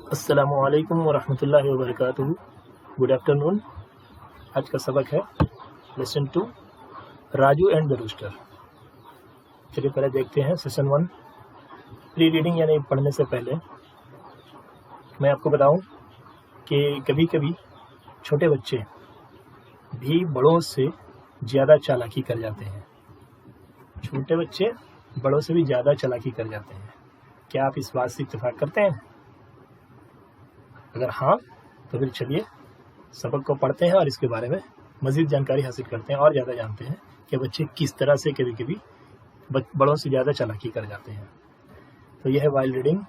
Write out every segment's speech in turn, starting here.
अस्सलामुअलैकुम वरहमतुल्लाहि वबरकातुहू। Good afternoon. आज का सबक है lesson 2 Raju and the rooster. चलिए पहले देखते हैं सेशन 1 प्री रीडिंग यानी पढ़ने से पहले मैं आपको बताऊं कि कभी कभी छोटे बच्चे भी बड़ों से ज़्यादा चालाकी कर जाते हैं। छोटे बच्चे बड़ों से भी ज़्यादा चालाकी कर जाते हैं। क्या आप इस बात से इत्तेफाक करते हैं? अगर हाँ तो फिर चलिए सबक को पढ़ते हैं और इसके बारे में मज़ीद जानकारी हासिल करते हैं और ज़्यादा जानते हैं कि बच्चे किस तरह से कभी कभी बड़ों से ज़्यादा चालाकी कर जाते हैं। तो यह है वाइल रीडिंग,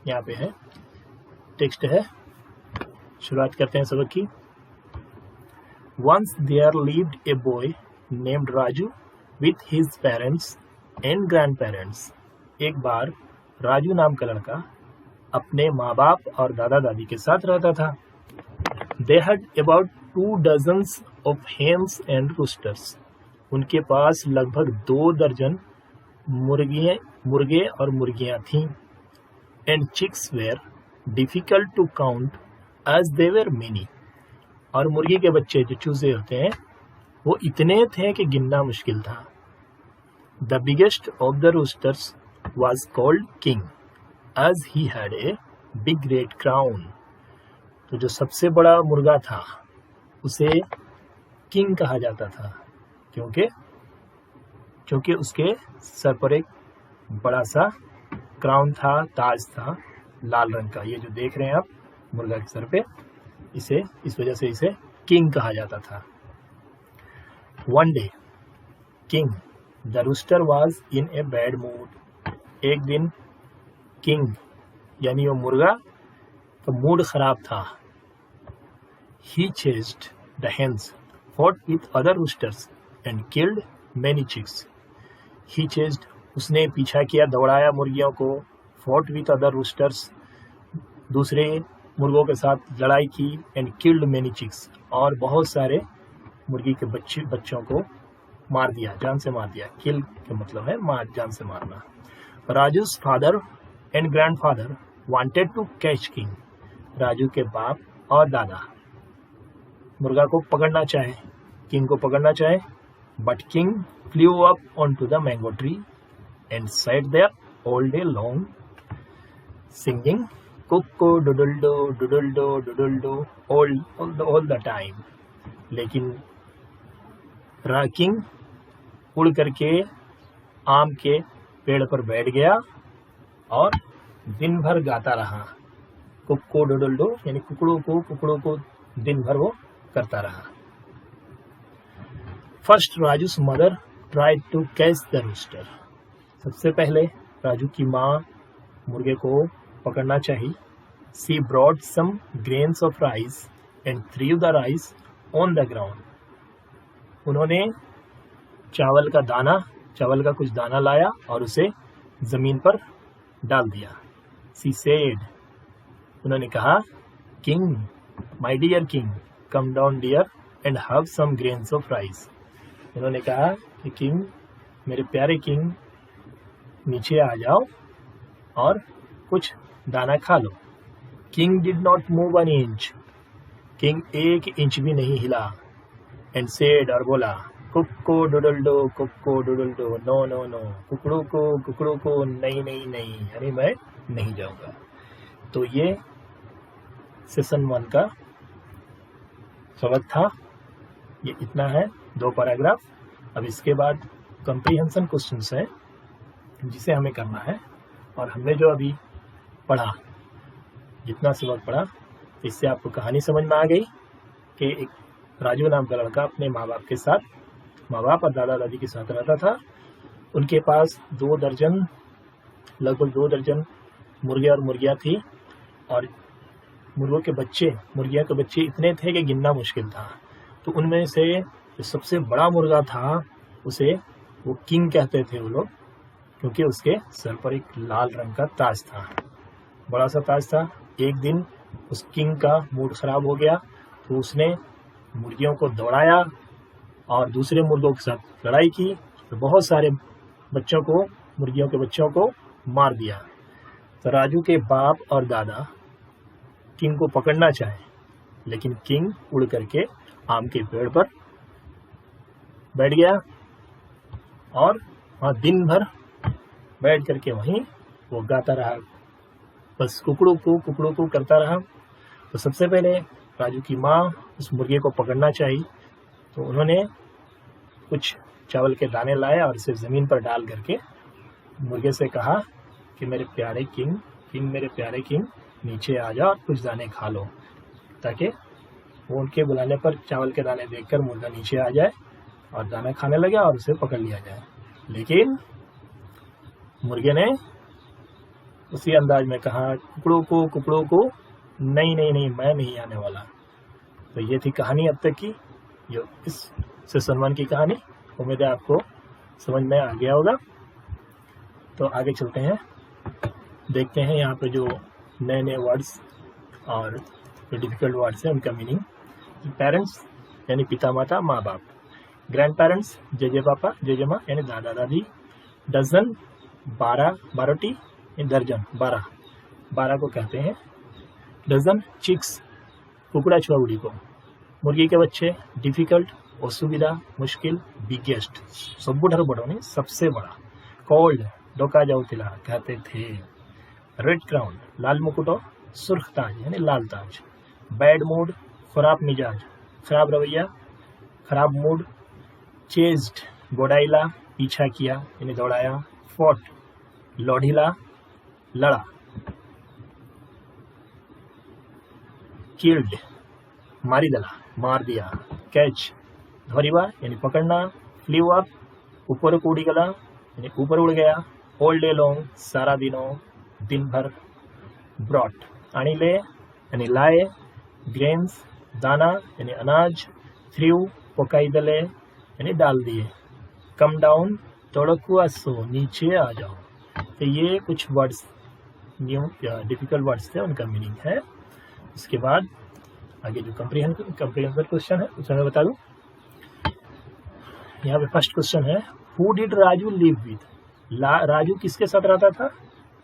यहाँ पे है, टेक्स्ट है। शुरुआत करते हैं सबक की। Once there lived a boy named Raju with his parents and grandparents. एक बार राजू नाम का लड़का अपने माँ बाप और दादा दादी के साथ रहता था। They had about 2 dozens of hens and roosters. उनके पास लगभग 2 दर्जन मुर्गे और मुर्गियाँ थीं। And chicks were difficult to count as they were many. और मुर्गी के बच्चे जो चूजे होते हैं वो इतने थे कि गिनना मुश्किल था। The biggest of the roosters was called King, as he had a big red crown. तो जो सबसे बड़ा मुर्गा था उसे किंग कहा जाता था क्योंकि उसके सर पर एक बड़ा सा क्राउन था, ताज था लाल रंग का। ये जो देख रहे हैं आप मुर्गा के सर पे, इस वजह से इसे किंग कहा जाता था। One day, King, the rooster was in a bad mood. एक दिन किंग यानी वो मुर्गा का मूड खराब था। He chased the hens, fought with other roosters and killed many chicks. He chased, उसने पीछा किया, दौड़ाया मुर्गियों को। fought with other roosters, दूसरे मुर्गों के साथ लड़ाई की। and killed many chicks, और बहुत सारे मुर्गी के बच्चों को मार दिया, जान से मार दिया। किल का मतलब है जान से मारना। राजू's father and grandfather wanted to catch king. Raju के बाप और दादा मुर्गा को पकड़ना चाहे, किंग को पकड़ना चाहे, but king flew up onto the mango tree and sat there all day long singing cock-a-doodle-doo, all the time. लेकिन किंग उड़ करके आम के पेड़ पर बैठ गया और दिन भर गाता रहा। कुक्को डोडल्डो यानी कुकड़ों को दिन भर वो करता रहा। First Raju's mother tried to catch the rooster. सबसे पहले राजू की माँ मुर्गे को पकड़ना चाहिए। She brought some grains of rice and threw the rice on the ground. उन्होंने चावल का कुछ दाना लाया और उसे जमीन पर डाल दिया। शी सेड, उन्होंने कहा, king, my dear king, come down dear and have some grains of rice. उन्होंने कहा कि किंग, मेरे प्यारे किंग, नीचे आ जाओ और कुछ दाना खा लो. King did not move an inch. King 1 inch भी नहीं हिला. एंड सेड, और बोला, कुक्को डुडल्डो, नो नो नो, कुकड़ों को नहीं, यानी मैं नहीं जाऊंगा. तो ये सेशन 1 का सबक था। ये इतना है, 2 पैराग्राफ। अब इसके बाद कंप्रीहेंशन क्वेश्चंस है जिसे हमें करना है। और हमने जो अभी पढ़ा, जितना सबक पढ़ा, इससे आपको कहानी समझ में आ गई कि एक राजू नाम का लड़का अपने माँ बाप और दादा दादी के साथ रहता था। उनके पास लगभग 2 दर्जन मुर्गे और मुर्गियाँ थी और मुर्गियों के बच्चे इतने थे कि गिनना मुश्किल था। तो उनमें से जो सबसे बड़ा मुर्गा था उसे वो किंग कहते थे वो लोग, क्योंकि उसके सर पर एक लाल रंग का ताज था, बड़ा सा ताज था। एक दिन उस किंग का मूड खराब हो गया तो उसने मुर्गियों को दौड़ाया और दूसरे मुर्गों के साथ लड़ाई की, तो बहुत सारे मुर्गियों के बच्चों को मार दिया। तो राजू के बाप और दादा किंग को पकड़ना चाहे, लेकिन किंग उड़ करके आम के पेड़ पर बैठ गया और वहाँ दिन भर बैठ करके वहीं वो गाता रहा, बस कुकड़ू को करता रहा। तो सबसे पहले राजू की माँ उस मुर्गे को पकड़ना चाहिए, तो उन्होंने कुछ चावल के दाने लाए और इसे ज़मीन पर डाल करके मुर्गे से कहा कि मेरे प्यारे किंग नीचे आ जाओ और कुछ दाने खा लो, ताकि वो उनके बुलाने पर चावल के दाने देखकर मुर्गा नीचे आ जाए और दाना खाने लगे और उसे पकड़ लिया जाए। लेकिन मुर्गे ने उसी अंदाज में कहा कुकड़ों को नहीं, मैं नहीं आने वाला। तो ये थी कहानी अब तक की, जो इस सेशन 1 की कहानी। उम्मीद है आपको समझ में आ गया होगा। तो आगे चलते हैं, देखते हैं यहाँ पे जो नए वर्ड्स और जो डिफिकल्ट वर्ड्स हैं उनका मीनिंग। पेरेंट्स यानी पिता माता माँ बाप, ग्रैंड पेरेंट्स जेजे पापा जेजे माँ यानी दादा दादी, डजन 12 दर्जन 12 को कहते हैं डजन, चिक्स कुकड़ा छुआउड़ी को, मुर्गी के बच्चे, डिफिकल्ट असुविधा मुश्किल, बिगेस्ट सबुठारु बड़ो नहीं सबसे बड़ा, कोल्ड डोका जाउतिला कहते थे, रेड क्राउन लाल मुकुटो, सुर्ख ताज यानी लाल ताज, बैड मूड खराब मिजाज, खराब रवैया, खराब मूड, चेज्ड गोडाइला पीछा किया यानी दौड़ाया, फोर्ट लौढ़ीला लड़ा, किल्ड मारी दला मार दिया, कैच धरिबा यानी पकड़ना, फ्लीव अप ऊपर को उड़ी गला यानी ऊपर उड़ गया, ऑल डे लॉन्ग सारा दिनों दिन भर, ब्रॉट आनिले यानी लाए, ग्रेन्स दाना यानी अनाज, थ्रीव पकाई दले यानी डाल दिए, कम डाउन तोड़कुआ सो नीचे आ जाओ। तो ये कुछ वर्ड्स न्यू या डिफिकल्ट वर्ड्स थे, उनका मीनिंग है। इसके बाद आगे जो कंप्रीहेंशन क्वेश्चन है उसे मैं बता दूं। यहाँ पे फर्स्ट क्वेश्चन है, who did Raju live with? Raju किसके साथ रहता था?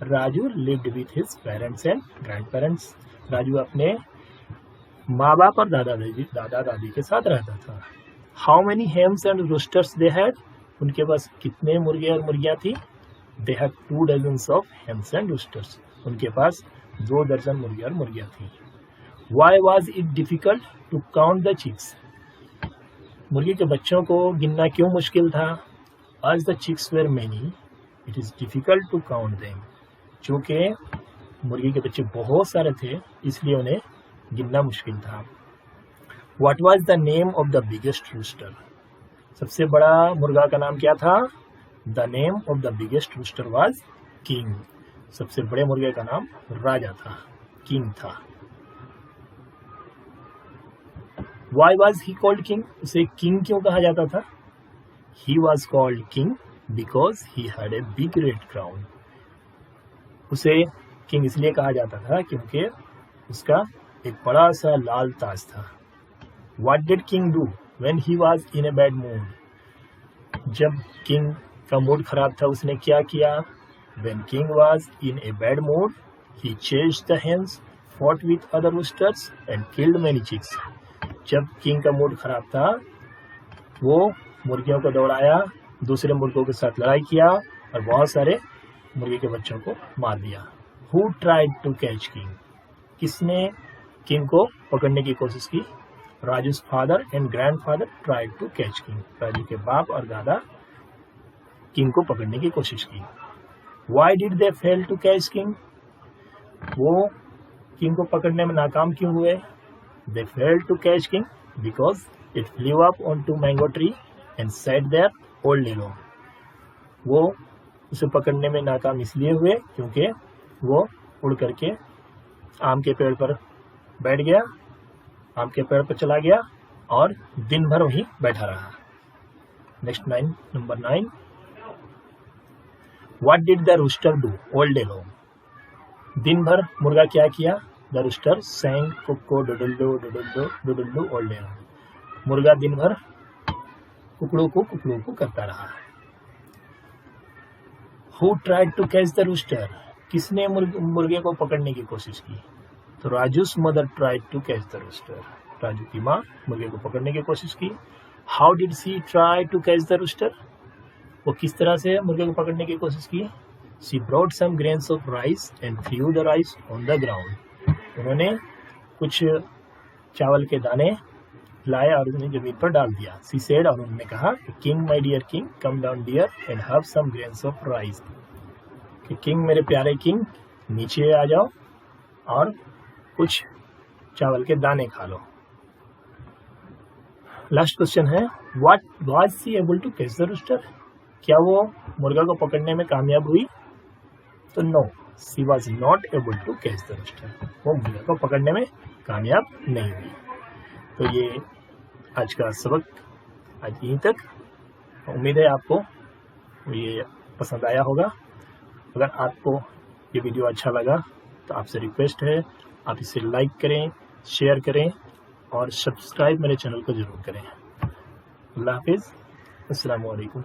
Raju lived with his parents and grand parents. Raju अपने माँ बाप और दादा दादी के साथ रहता था। How many hens and roosters they had? उनके पास कितने मुर्गे और मुर्गियाँ थी? They had 2 dozens of hens and roosters. उनके पास 2 दर्जन मुर्गे और मुर्गियाँ थी। Why was it difficult to count the chicks? मुर्गी के बच्चों को गिनना क्यों मुश्किल था? As the chicks were many, it is difficult to count them. चूँकि मुर्गी के बच्चे बहुत सारे थे, इसलिए उन्हें गिनना मुश्किल था। What was the name of the biggest rooster? सबसे बड़ा मुर्गा का नाम क्या था? The name of the biggest rooster was King. सबसे बड़े मुर्गे का नाम राजा था, किंग था। Why was he called king? उसे किंग क्यों कहा जाता था? He was called king because he had a big red crown. उसे किंग इसलिए कहा जाता था क्योंकि उसका एक बड़ा सा लाल ताज था। What did king do when he was in a bad mood? जब किंग का मूड खराब था उसने क्या किया? When king was in a bad mood, he chased the hens, fought with other roosters and killed many chicks. जब king का mood खराब था वो मुर्गियों को दौड़ाया, दूसरे मुर्गों के साथ लड़ाई किया और बहुत सारे मुर्गी के बच्चों को मार दिया। Who tried to catch king? किसने किंग को पकड़ने की कोशिश की? राजू's father and grandfather tried to catch king. Raju के बाप और दादा किंग को पकड़ने की कोशिश की। Why did they fail to catch king? वो किंग को पकड़ने में नाकाम क्यों हुए? They failed to catch king because it flew up onto mango tree and sat there all day long. वो उसे पकड़ने में नाकाम इसलिए हुए क्योंकि वो उड़ करके आम के पेड़ पर बैठ गया, आम के पेड़ पर चला गया और दिन भर वहीं बैठा रहा। Next number 9, What did the rooster do all day long? दिन भर मुर्गा क्या किया? The rooster sang कुक्को डुडुल्डू all day long. मुर्गा दिन भर कुकड़ू को करता रहा। Who tried to catch the rooster? किसने मुर्गे को पकड़ने की कोशिश की? तो Raju's mother tried to catch the rooster, Raju की माँ मुर्गे को पकड़ने की कोशिश की। How did she try to catch the rooster, वो किस तरह से मुर्गे को पकड़ने की कोशिश की। She brought some grains of rice and threw the rice on the ground, उन्होंने कुछ चावल के दाने लाए और उन्हें जमीन पर डाल दिया। सी सेड, और उन्होंने कहा, king my dear king come down dear and have some grains of rice, कि किंग मेरे प्यारे किंग नीचे आ जाओ और कुछ चावल के दाने खा लो। लास्ट क्वेश्चन है, what was she able to catch the rooster, क्या वो मुर्गा को पकड़ने में कामयाब हुई। तो no, she was not able to catch the rooster, वो मुर्गा को पकड़ने में कामयाब नहीं हुई। तो ये आज का सबक, आज यहीं तक। उम्मीद है आपको ये पसंद आया होगा। अगर आपको ये वीडियो अच्छा लगा तो आपसे रिक्वेस्ट है, आप इसे लाइक करें, शेयर करें और सब्सक्राइब मेरे चैनल को ज़रूर करें। अल्लाह हाफिज़, अस्सलामु अलैकुम।